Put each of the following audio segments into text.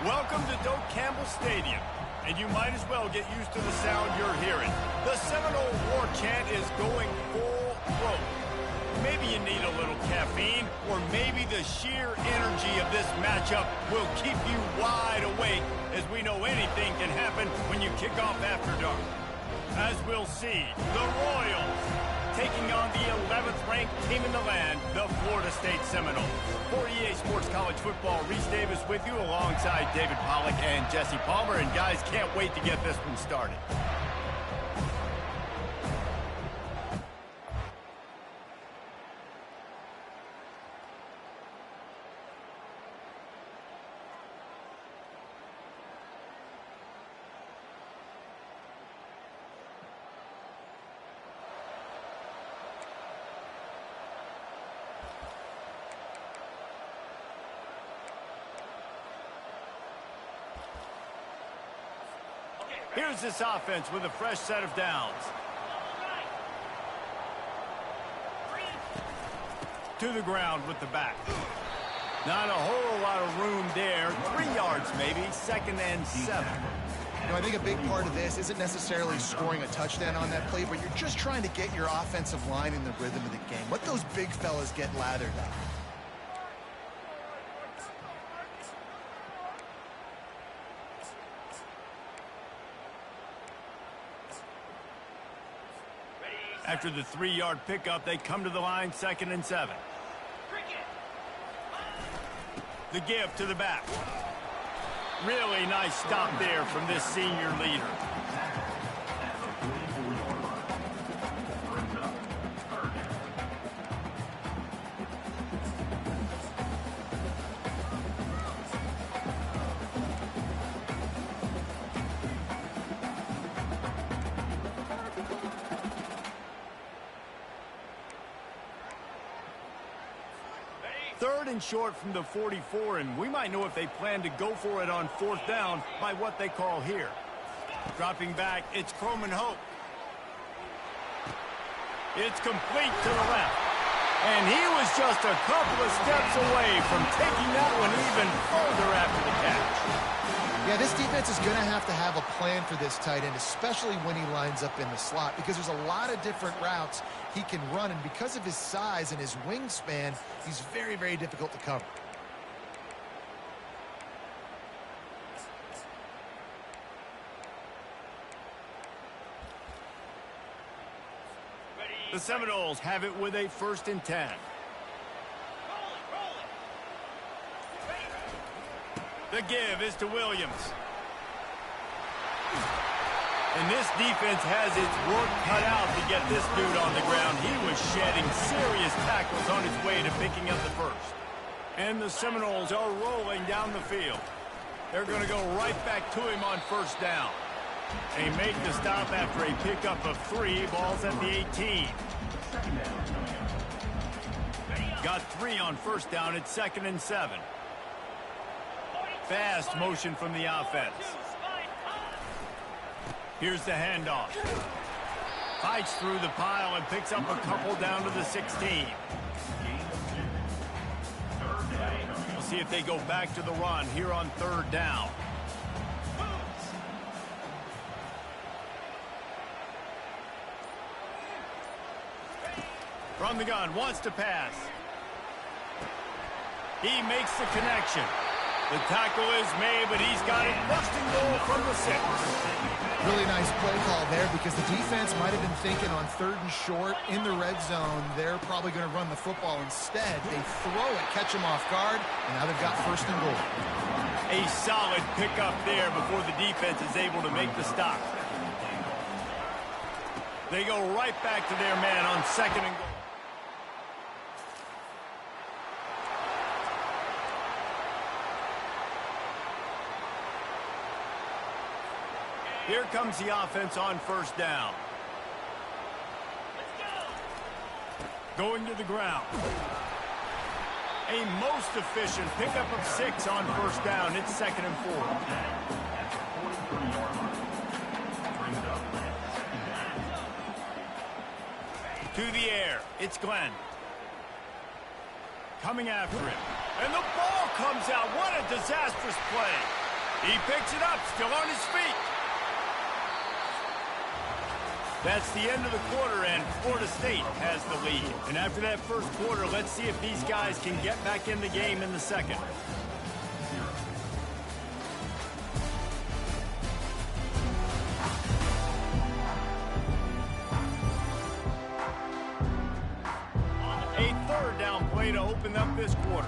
Welcome to Doak Campbell Stadium, and you might as well get used to the sound you're hearing. The Seminole war chant is going full throat. Maybe you need a little caffeine, or maybe the sheer energy of this matchup will keep you wide awake, as we know anything can happen when you kick off after dark. As we'll see, the Royals taking on the 11th ranked team in the land, the Florida State Seminoles. For EA Sports College Football, Reese Davis with you alongside David Pollack and Jesse Palmer. And guys, can't wait to get this one started. Here's this offense with a fresh set of downs. To the ground with the back. Not a whole lot of room there. 3 yards maybe, 2nd and 7. You know, I think a big part of this isn't necessarily scoring a touchdown on that play, but you're just trying to get your offensive line in the rhythm of the game. Let those big fellas get lathered up. After the 3-yard pickup, they come to the line, 2nd and 7. The give to the back. Really nice stop there from this senior leader. Third and short from the 44, and we might know if they plan to go for it on 4th down by what they call here. Dropping back, it's Croman Hope. It's complete to the left. And he was just a couple of steps away from taking that one even further after the catch. Yeah, this defense is going to have a plan for this tight end, especially when he lines up in the slot, because there's a lot of different routes he can run, and because of his size and his wingspan, he's very, very difficult to cover. The Seminoles have it with a 1st and 10. The give is to Williams. And this defense has its work cut out to get this dude on the ground. He was shedding serious tackles on his way to picking up the 1st. And the Seminoles are rolling down the field. They're going to go right back to him on 1st down. They make the stop after a pickup of 3. Ball's at the 18. Got 3 on 1st down. It's 2nd and 7. Fast motion from the offense. Here's the handoff. Fights through the pile and picks up a couple down to the 16. We'll see if they go back to the run here on 3rd down. From the gun, wants to pass. He makes the connection. The tackle is made, but he's got it. 1st and goal from the 6. Really nice play call there, because the defense might have been thinking on 3rd and short in the red zone, they're probably going to run the football instead. They throw it, catch him off guard, and now they've got 1st and goal. A solid pickup there before the defense is able to make the stop. They go right back to their man on 2nd and goal. Here comes the offense on 1st down. Going to the ground. A most efficient pickup of 6 on 1st down. It's 2nd and 4. To the air. It's Glenn. Coming after him. And the ball comes out. What a disastrous play. He picks it up, still on his feet. That's the end of the quarter, and Florida State has the lead. And after that first quarter, let's see if these guys can get back in the game in the second. A third down play to open up this quarter.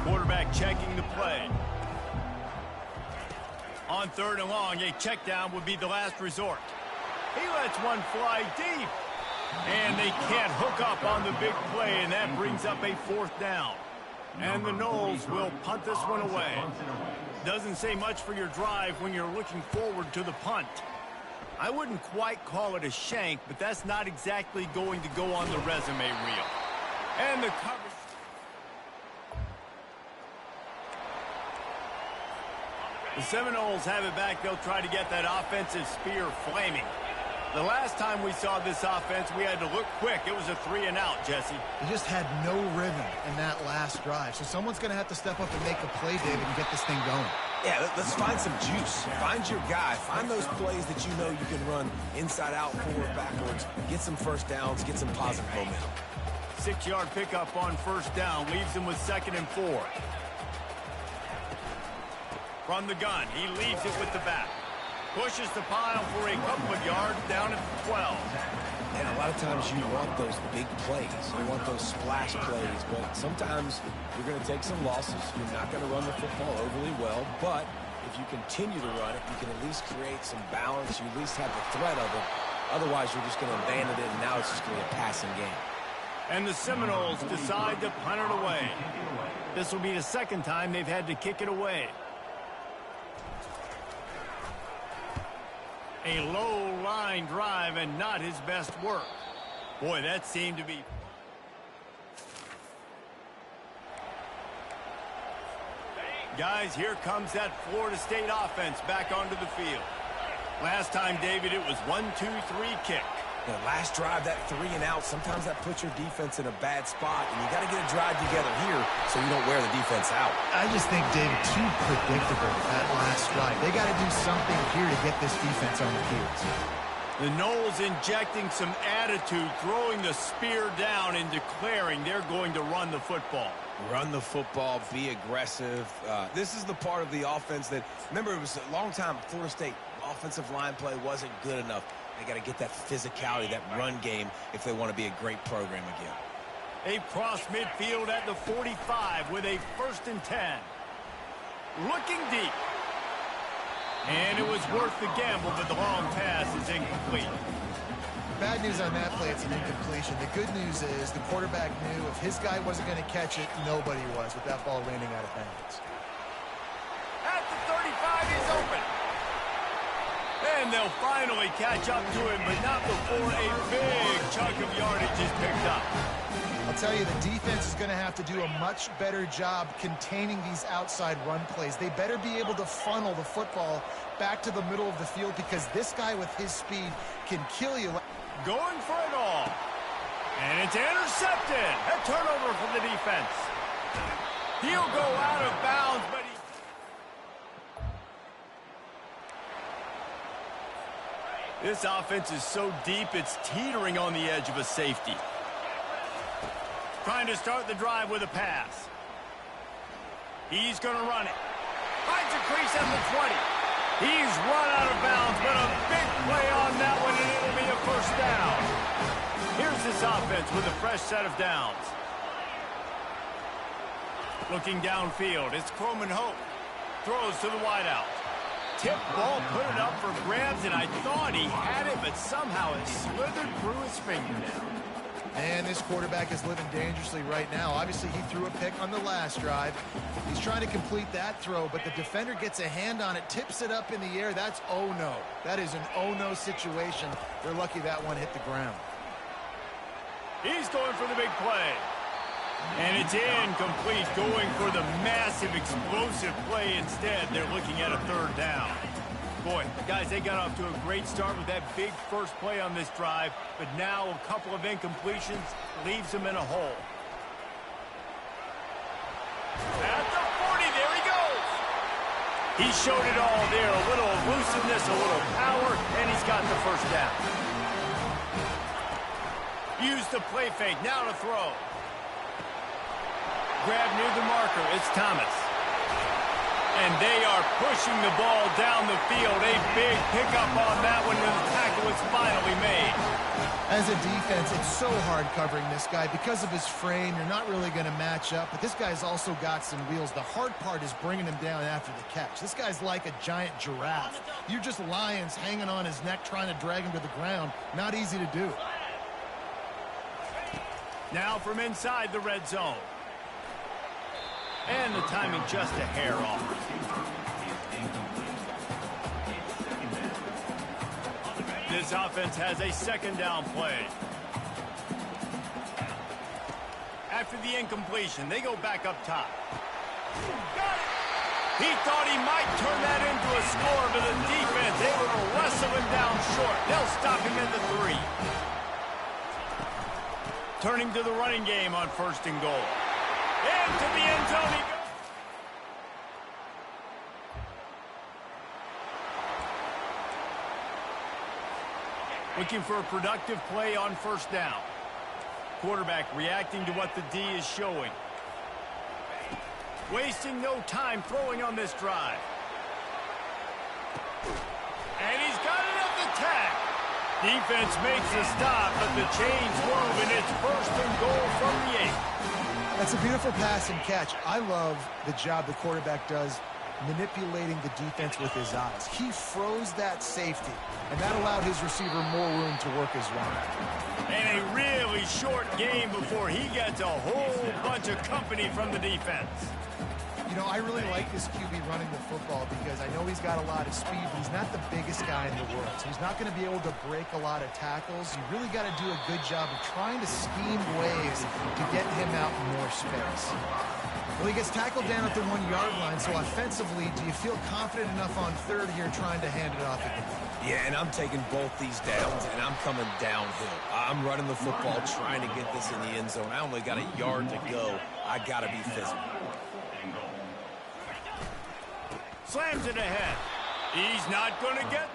Quarterback checking the play. On third and long, a check down would be the last resort. He lets one fly deep. And they can't hook up on the big play, and that brings up a fourth down. And the Noles will punt this one away. Doesn't say much for your drive when you're looking forward to the punt. I wouldn't quite call it a shank, but that's not exactly going to go on the resume reel. And the coverage. The Seminoles have it back. They'll try to get that offensive spear flaming. The last time we saw this offense, we had to look quick. It was a 3-and-out, Jesse. They just had no rhythm in that last drive. So someone's going to have to step up and make a play, David, and get this thing going. Yeah, let's find some juice. Find your guy. Find those plays that you know you can run inside out, forward, backwards. Get some first downs. Get some positive momentum. 6-yard pickup on first down. Leaves him with 2nd and 4. From the gun, he leaves it with the back. Pushes the pile for a couple of yards down at the 12. And a lot of times you want those big plays. You want those splash plays. But sometimes you're going to take some losses. You're not going to run the football overly well. But if you continue to run it, you can at least create some balance. You at least have the threat of it. Otherwise, you're just going to abandon it, and now it's just going to be a passing game. And the Seminoles decide to punt it away. This will be the second time they've had to kick it away. A low-line drive and not his best work. Boy, that seemed to be... Guys, here comes that Florida State offense back onto the field. Last time, David, it was 1-2-3 kick. The last drive, that 3-and-out, sometimes that puts your defense in a bad spot, and you got to get a drive together here so you don't wear the defense out. I just think, David, too predictable that last drive. They got to do something here to get this defense on their heels. The Noles injecting some attitude, throwing the spear down and declaring they're going to run the football. Run the football, be aggressive. This is the part of the offense that, remember, it was a long time, Florida State offensive line play wasn't good enough. They got to get that physicality, that run game, if they want to be a great program again. They cross midfield at the 45 with a 1st and 10. Looking deep. And it was worth the gamble, but the long pass is incomplete. Bad news on that play, it's an incompletion. The good news is the quarterback knew if his guy wasn't going to catch it, nobody was with that ball raining out of bounds. At the 35, he's open. And they'll finally catch up to him, but not before a big chunk of yardage is picked up. I'll tell you, the defense is going to have to do a much better job containing these outside run plays. They better be able to funnel the football back to the middle of the field because this guy with his speed can kill you. Going for it all. And it's intercepted. A turnover from the defense. He'll go out of bounds, but this offense is so deep, it's teetering on the edge of a safety. Trying to start the drive with a pass. He's going to run it. Finds a crease at the 20. He's run out of bounds, but a big play on that one, and it'll be a 1st down. Here's this offense with a fresh set of downs. Looking downfield, it's Croman Hope. Throws to the wideout. Tip ball, put it up for grabs, and I thought he had it, but somehow it slithered through his fingernail. And this quarterback is living dangerously right now. Obviously, he threw a pick on the last drive. He's trying to complete that throw, but the defender gets a hand on it, tips it up in the air. That's oh-no. That is an oh-no situation. They're lucky that one hit the ground. He's going for the big play. And it's incomplete, going for the massive, explosive play instead. They're looking at a 3rd down. Boy, guys, they got off to a great start with that big first play on this drive, but now a couple of incompletions leaves them in a hole. At the 40, there he goes. He showed it all there. A little elusiveness, a little power, and he's got the first down. Use the play fake. Now to throw. Grab near the marker. It's Thomas. And they are pushing the ball down the field. A big pickup on that one, and the tackle is finally made. As a defense, it's so hard covering this guy. Because of his frame, you're not really going to match up. But this guy's also got some wheels. The hard part is bringing him down after the catch. This guy's like a giant giraffe. You're just lions hanging on his neck trying to drag him to the ground. Not easy to do. Now from inside the red zone. And the timing just a hair off. This offense has a second down play. After the incompletion, they go back up top. Got it! He thought he might turn that into a score, but the defense able to wrestle him down short. They'll stop him at the 3. Turning to the running game on 1st and goal. Into the end zone he goes. Looking for a productive play on 1st down. Quarterback reacting to what the D is showing. Wasting no time throwing on this drive. And he's got it at the tag. Defense makes a stop, but the chains move, and it's 1st and goal from the 8. That's a beautiful pass and catch. I love the job the quarterback does manipulating the defense with his eyes. He froze that safety, and that allowed his receiver more room to work his route. And a really short game before he gets a whole bunch of company from the defense. You know, I really like this QB running the football because I know he's got a lot of speed, but he's not the biggest guy in the world. So he's not going to be able to break a lot of tackles. You really got to do a good job of trying to scheme ways to get him out in more space. Well, he gets tackled down at the 1-yard line, so offensively, do you feel confident enough on 3rd here trying to hand it off again? Yeah, and I'm taking both these downs, and I'm coming downhill. I'm running the football, trying to get this in the end zone. I only got a yard to go. I got to be physical. Slams it ahead. He's not going to get it.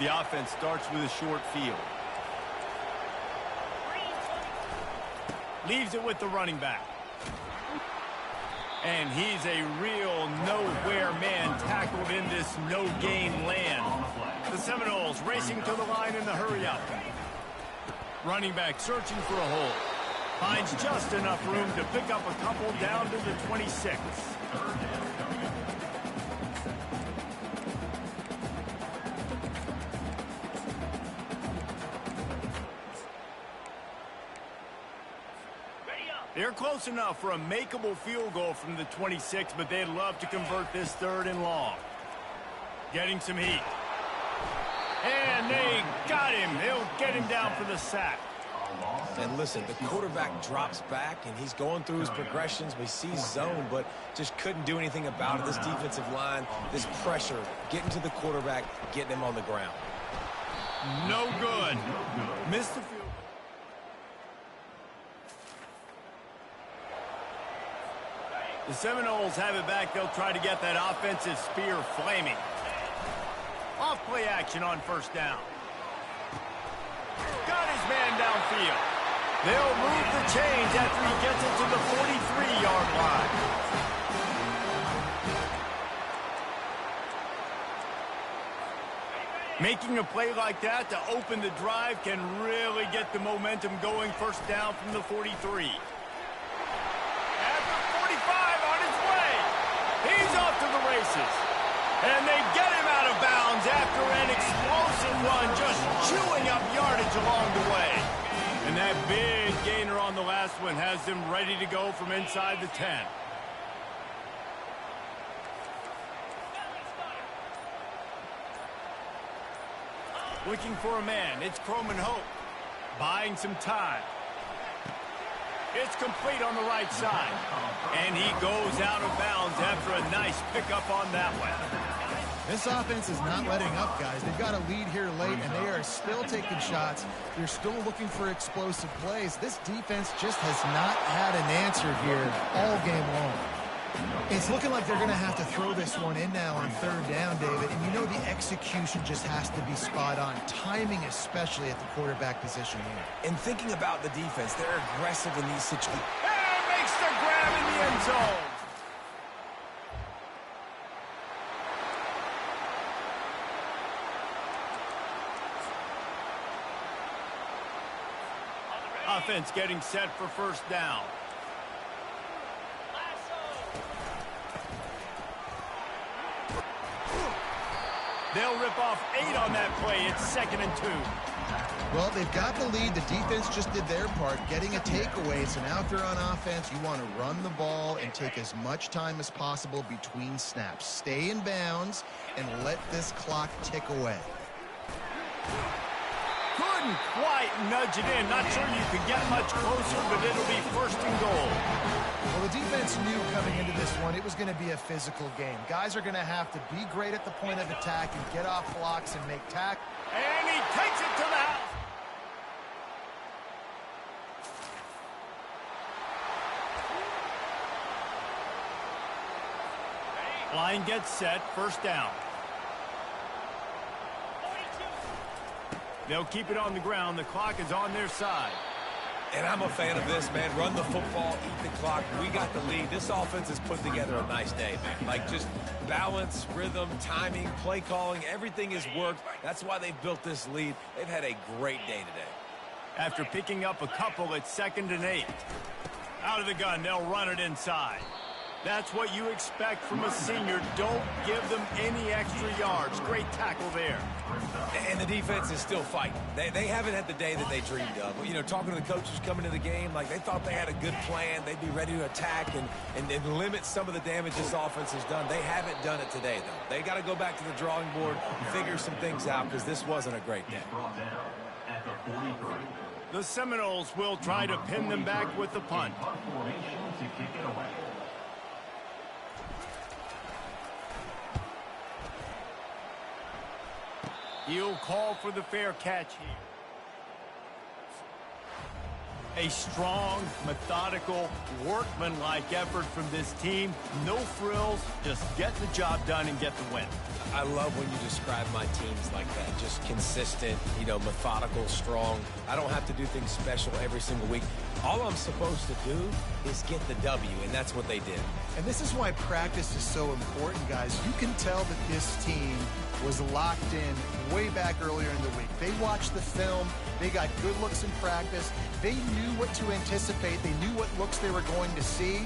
The offense starts with a short field. Leaves it with the running back. And he's a real nowhere man tackled in this no-gain land. The Seminoles racing to the line in the hurry-up. Running back searching for a hole. Finds just enough room to pick up a couple down to the 26. They're close enough for a makeable field goal from the 26, but they'd love to convert this 3rd and long. Getting some heat. And they got him. They'll get him down for the sack. And listen, the quarterback drops back, and he's going through his progressions. We see zone, but just couldn't do anything about it. This defensive line, this pressure, getting to the quarterback, getting him on the ground. No good. Missed the field. The Seminoles have it back. They'll try to get that offensive spear flaming. Off play action on 1st down. Got his man downfield. They'll move the chains after he gets it to the 43-yard line. Making a play like that to open the drive can really get the momentum going. 1st down from the 43. At the 45 on his way. He's off to the races. And they get him out of bounds after an explosive run, just chewing up yardage along the way. And that big gainer on the last one has them ready to go from inside the 10. Looking for a man. It's Croman Hope. Buying some time. It's complete on the right side. And he goes out of bounds after a nice pickup on that one. This offense is not letting up, guys. They've got a lead here late, and they are still taking shots. They're still looking for explosive plays. This defense just has not had an answer here all game long. It's looking like they're going to have to throw this one in now on third down, David. And you know the execution just has to be spot on. Timing, especially at the quarterback position here. And thinking about the defense, they're aggressive in these situations. And makes the grab in the end zone. Offense getting set for first down. They'll rip off 8 on that play. It's 2nd and 2. Well, they've got the lead. The defense just did their part, getting a takeaway. So now if they're on offense, you want to run the ball and take as much time as possible between snaps. Stay in bounds and let this clock tick away. Couldn't quite nudge it in. Not sure you could get much closer, but it'll be 1st and goal. Well, the defense knew coming into this one it was going to be a physical game. Guys are going to have to be great at the point of attack and get off blocks and make tackles. And he takes it to the house. Line gets set, first down. They'll keep it on the ground. The clock is on their side. And I'm a fan of this, man. Run the football, eat the clock. We got the lead. This offense has put together a nice day, man. Like just balance, rhythm, timing, play calling, everything has worked. That's why they've built this lead. They've had a great day today. After picking up a couple, it's 2nd and 8. Out of the gun, they'll run it inside. That's what you expect from a senior. Don't give them any extra yards. Great tackle there. And the defense is still fighting. They haven't had the day that they dreamed of. You know, talking to the coaches coming to the game, like they thought they had a good plan. They'd be ready to attack and limit some of the damage this offense has done. They haven't done it today, though. They got to go back to the drawing board and figure some things out because this wasn't a great day. The Seminoles will try to pin them back with the punt. He'll call for the fair catch here. A strong, methodical, workmanlike effort from this team. No frills, just get the job done and get the win. I love when you describe my teams like that. Just consistent, you know, methodical, strong. I don't have to do things special every single week. All I'm supposed to do is get the W, and that's what they did. And this is why practice is so important, guys. You can tell that this team was locked in way back earlier in the week. They watched the film. They got good looks in practice. They knew what to anticipate. They knew what looks they were going to see.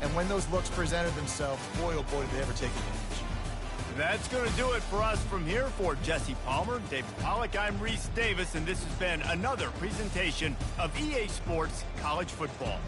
And when those looks presented themselves, boy, oh boy, did they ever take advantage. That's going to do it for us from here. For Jesse Palmer, David Pollack, I'm Reese Davis, and this has been another presentation of EA Sports College Football.